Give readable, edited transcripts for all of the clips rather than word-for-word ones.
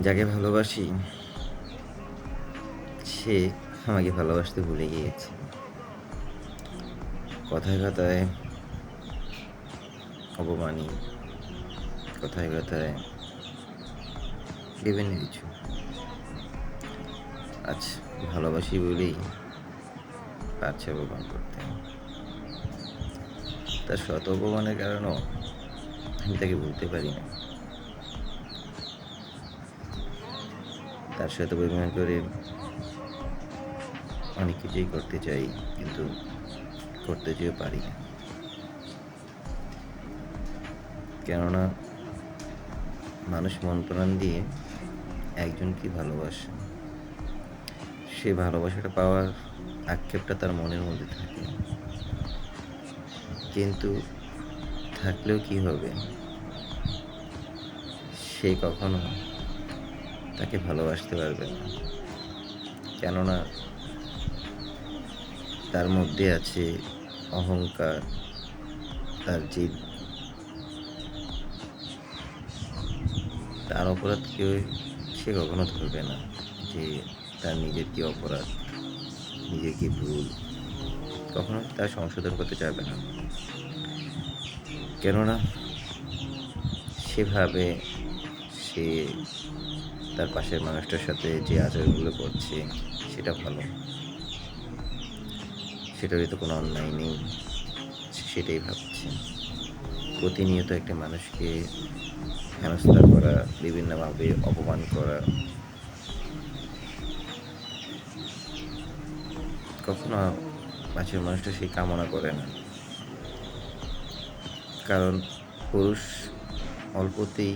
যাকে ভালোবাসি সে আমাকে ভালোবাসতে ভুলে গিয়েছে। কথায় কথায় অপমানী, কথায় কথায় বিভিন্ন কিছু। আজ ভালোবাসি বলেই পারছে অপমান করতে। তার শত অপমানের কারণেও আমি তাকে ভুলতে পারি না। তার সাথে অভিমান করে অনেক কিছুই করতে চাই, কিন্তু করতে চেয়েও পারি না। কেননা মানুষ মন প্রাণ দিয়ে একজনকে ভালোবাসে, সে ভালোবাসাটা পাওয়ার আক্ষেপটা তার মনের মধ্যে থাকে, কিন্তু থাকলেও কি হবে, সে কখনো তাকে ভালোবাসতে পারবে না। কেননা তার মধ্যে আছে অহংকার, তার জিদ। তার অপরাধ কেউ সে কখনো ধরবে না যে তার নিজের কি অপরাধ, নিজের কি ভুল, কখনো তার সংশোধন করতে চাইবে না। কেননা সেভাবে সে তার পাশের মানুষটার সাথে যে আচরণগুলো করছে সেটা ভালো, সেটারই তো কোনো অন্যায় নেই, সে সেটাই ভাবছে। প্রতিনিয়ত একটা মানুষকে হেনস্থা করা, বিভিন্নভাবে অপমান করা কখনো পাশের মানুষটা সেই কামনা করে না। কারণ পুরুষ অল্পতেই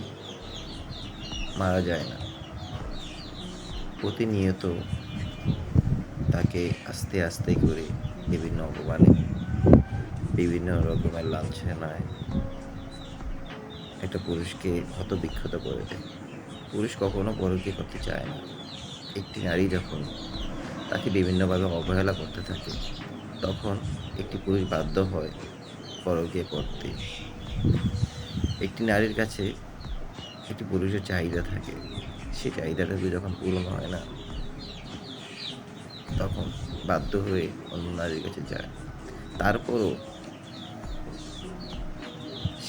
মারা যায় না, প্রতিনিয়ত তাকে আস্তে আস্তে করে বিভিন্ন অপমানে, বিভিন্ন রকমের লাঞ্ছনায় একটা পুরুষকে ক্ষতবিক্ষত করে দেয়। পুরুষ কখনো পরকীয়া করতে চায় না। একটি নারী যখন তাকে বিভিন্নভাবে অবহেলা করতে থাকে, তখন একটি পুরুষ বাধ্য হয় পরকীয়া করতে। একটি নারীর কাছে একটি পুরুষের চাহিদা থাকে, সেই চাহিদাটা যখন পূরণ হয় না, তখন বাধ্য হয়ে অন্য নারীর কাছে যায়। তারপরও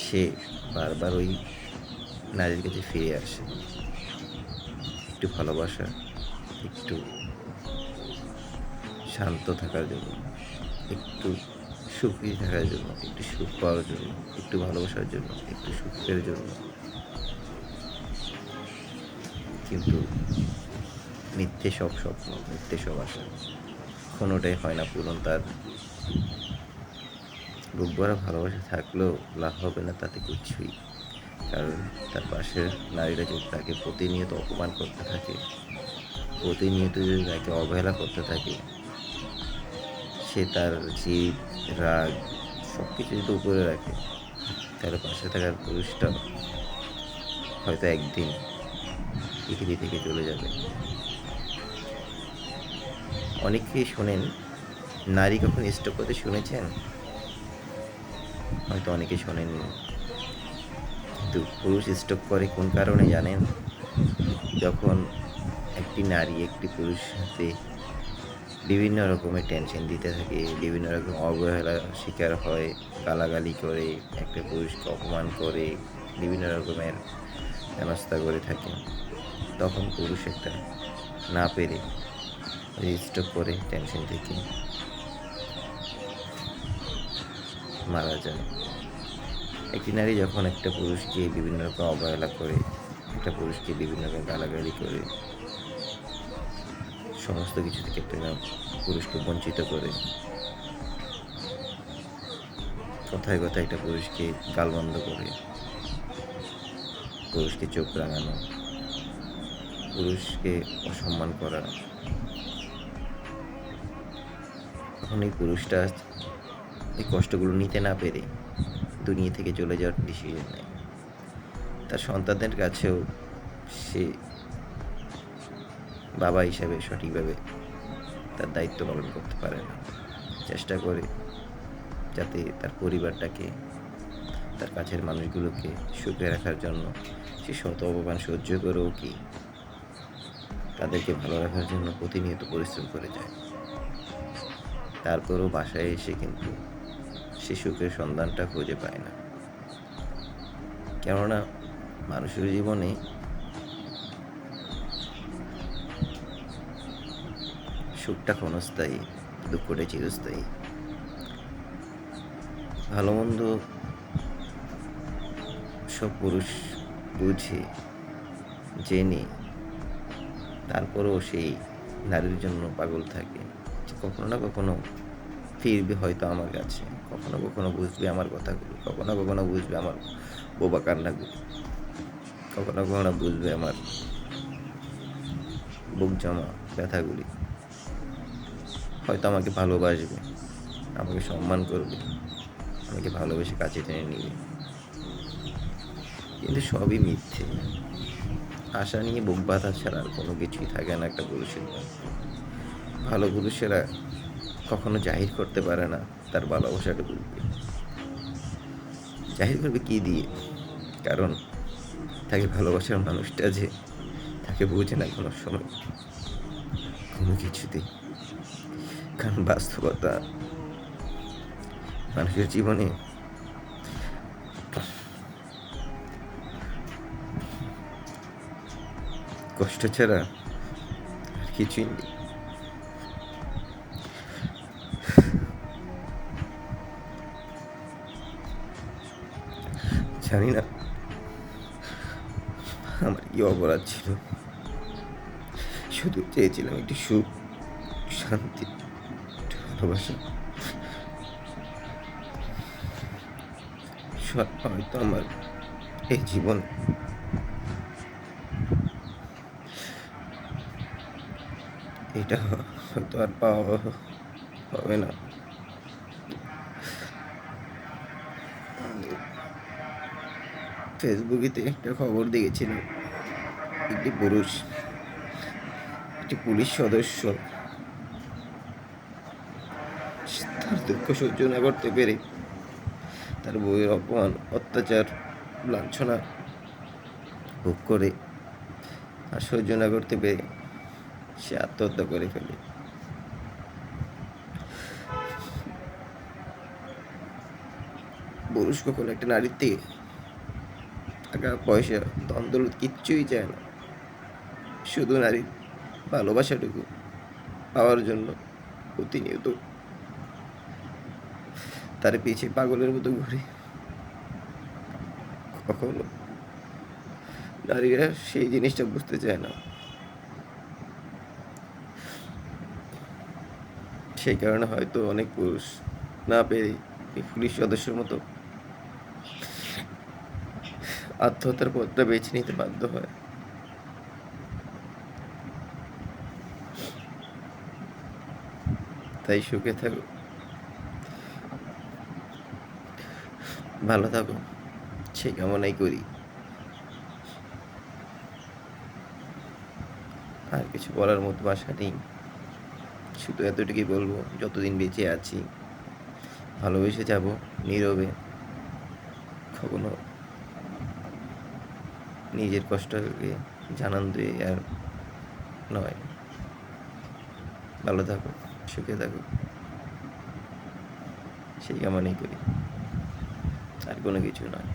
সে বারবার ওই নারীর কাছে ফিরে আসে একটু ভালোবাসা, একটু শান্ত থাকার জন্য, একটু সুখী থাকার জন্য, একটু সুখ পাওয়ার জন্য, একটু ভালোবাসার জন্য, একটু সুখের জন্য। কিন্তু মিথ্যে সব স্বপ্ন, মিথ্যে সব আশা, কোনোটাই হয় না পূরণ তার। বুক ভরা ভালোবাসা থাকলেও লাভ হবে না তাতে কিছুই। কারণ তার পাশের নারীরা যদি তাকে প্রতিনিয়ত অপমান করতে থাকে, প্রতিনিয়ত যদি তাকে অবহেলা করতে থাকে, সে তার জিদ, রাগ সব কিছু যদি উপরে রাখে, তাহলে পাশে থাকার পুরুষটা হয়তো একদিন পৃথিবী থেকে চলে যাবে। অনেকেই শোনেন, নারী কখন স্টক করতে শুনেছেন? হয়তো অনেকে শোনেননি, কিন্তু পুরুষ স্টক করে কোন কারণে জানেন? যখন একটি নারী একটি পুরুষের সাথে বিভিন্ন রকমের টেনশন দিতে থাকে, বিভিন্ন রকম অবহেলার শিকার হয়, গালাগালি করে, একটা পুরুষকে অপমান করে, বিভিন্ন রকমের হেনস্থা করে থাকে, তখন পুরুষ একটা না পেরে স্ট্রোক করে টেনশন থেকে মারা যায়। একটি নারী যখন একটা পুরুষকে বিভিন্ন রকম অবহেলা করে, একটা পুরুষকে বিভিন্ন রকম গালাগালি করে, সমস্ত কিছু থেকে একটা পুরুষকে বঞ্চিত করে, কথায় কথায় একটা পুরুষকে গালমন্দ করে, পুরুষকে চোখ রাঙানো, পুরুষকে অসম্মান করা, তখন এই পুরুষটা এই কষ্টগুলো নিতে না পেরে দুনিয়া থেকে চলে যাওয়ার ডিসিশন নেয়। তার সন্তানদের কাছেও সে বাবা হিসাবে সঠিকভাবে তার দায়িত্ব পালন করতে পারে না। চেষ্টা করে যাতে তার পরিবারটাকে, তার কাছের মানুষগুলোকে সুখে রাখার জন্য সে শত অপমান সহ্য করেও কি তাদেরকে ভালো রাখার জন্য প্রতিনিয়ত পরিশ্রম করে যায়। তারপরও বাসায় এসে কিন্তু সে সুখের সন্ধানটা খুঁজে পায় না। কেননা মানুষের জীবনে সুখটা ক্ষণস্থায়ী, দুঃখটা চিরস্থায়ী। ভালো মন্দ সব পুরুষ বুঝে, জেনে তারপরেও সেই নারীর জন্য পাগল থাকে, যে কখনো না কখনো ফিরবে হয়তো আমার কাছে, কখনো কখনো বুঝবে আমার কথাগুলো, কখনো কখনো বুঝবে আমার বোবা কান্নাগুলো, কখনো কখনো বুঝবে আমার বুক জমা ব্যথাগুলি, হয়তো আমাকে ভালোবাসবে, আমাকে সম্মান করবে, আমাকে ভালোবেসে কাছে টেনে নিবে। কিন্তু সবই মিথ্যে। আশা নিয়ে বুক বাঁধা ছাড়া আর কোনো কিছুই থাকে না একটা পুরুষের মধ্যে। ভালো পুরুষেরা কখনো জাহির করতে পারে না তার ভালোবাসাটুকু। জাহির করবে কি দিয়ে? কারণ তাকে ভালোবাসার মানুষটা যে তাকে বোঝে না কোনো সময়, কোনো কিছুতেই। কারণ বাস্তবতা মানুষের জীবনে কষ্ট ছাড়া আর কিছুই নেই। জানি না আমার কি অপরাধ ছিল, শুধু চেয়েছিলাম একটু সুখ, শান্তি, একটু ভালোবাসা। হয়তো আমার এই জীবন এটা হয়তো আর পাওয়া হবে না। ফেসবুকেতে একটা খবর দেখেছিলাম, একটি পুলিশ সদস্য তার দুঃখ সহ্য না করতে পেরে, তার বউয়ের অপমান, অত্যাচার, লাঞ্ছনা ভোগ করে আর সহ্য না করতে পেরে সে আত্মহত্যা করে ফেলে। পুরুষ কখনো একটা নারীর থেকে টাকা পয়সা ধন দৌলত কিচ্ছুই চায় না, শুধু নারীর ভালোবাসাটুকু পাওয়ার জন্য প্রতিনিয়ত তার পিছিয়ে পাগলের মতো ঘুরে। কখনো নারীরা সেই জিনিসটা বুঝতে চায় না। সেই কারণে হয়তো অনেক পুরুষ না পেরে এই পুলিশ সদস্যের মতো আত্মহত্যার পথটা বেছে নিতে বাধ্য হয়। তাই সুখে থাকো, ভালো থাকো, সেই কামনাই করি। আর কিছু বলার মতো ভাষা নেই, শুধু এতটুকুই বলবো, যতদিন বেঁচে আছি ভালোবেসে যাব নীরবে, কখনো নিজের কষ্টকে জানান দিয়ে আর নয়। ভালো থাকো, সুখে থাকো, সেই কামনাই করি, আর কোনো কিছু নয়।